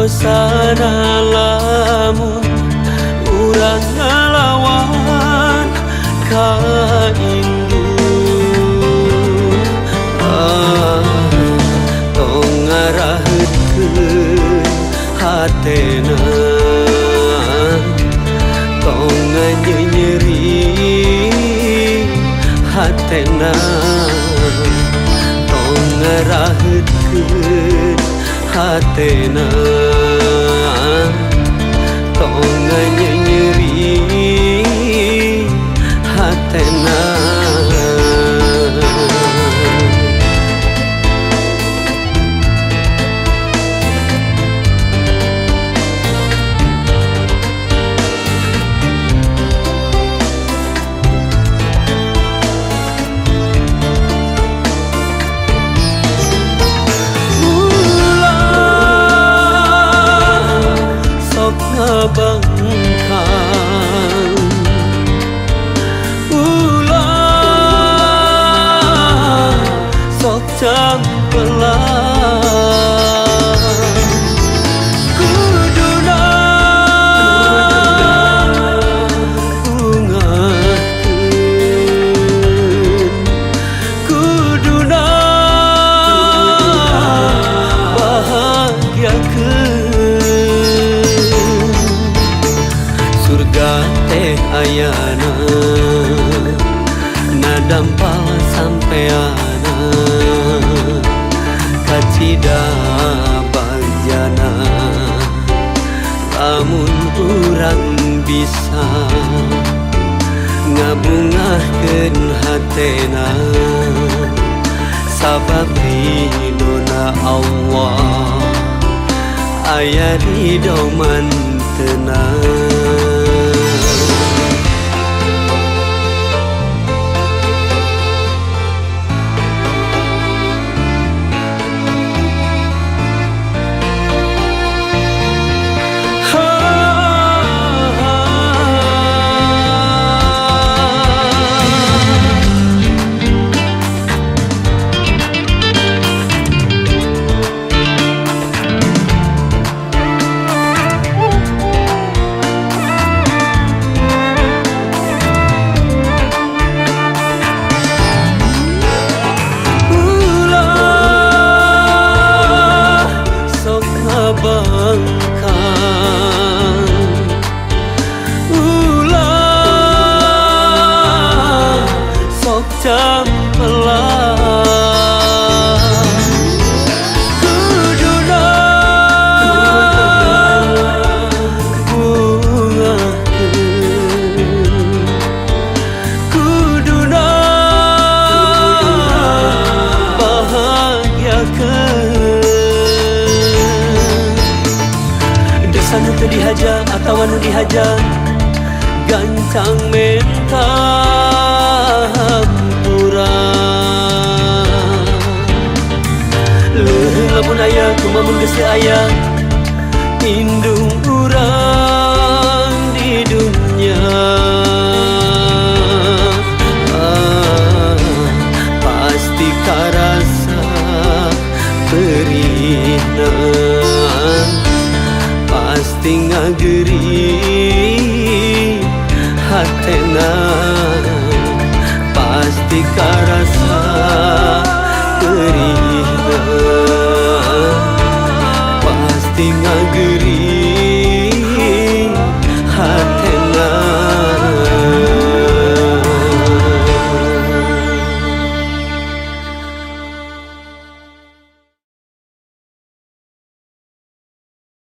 dosana lamun urang ngalawan ka indung. Tong ngaraheutkeun hatena, tong nyenyeri hatena, tong ngaraheutkeun hatena, tong nyenyeri hatena. Bangkang ulah sok campelan kuduna bungakeun, kuduna bahagiakeun. Surga teh ayana nadampal sampeana kacida bagjana lamun urang bisa ngabungahkeun hatena sabab ridona Allah aya ridho mantena. Bangkang ulah sok campelan kuduna bungakeun, kuduna bahagiakeun. Anu teu dihaja atawa nu dihaja gancang menta hampura. Leuheung lamun aya kumaha geus teu aya indung urang di dunya. Pasti karasa perihna, pasti ngageri hatena, pasti karasa perihna, pasti ngageri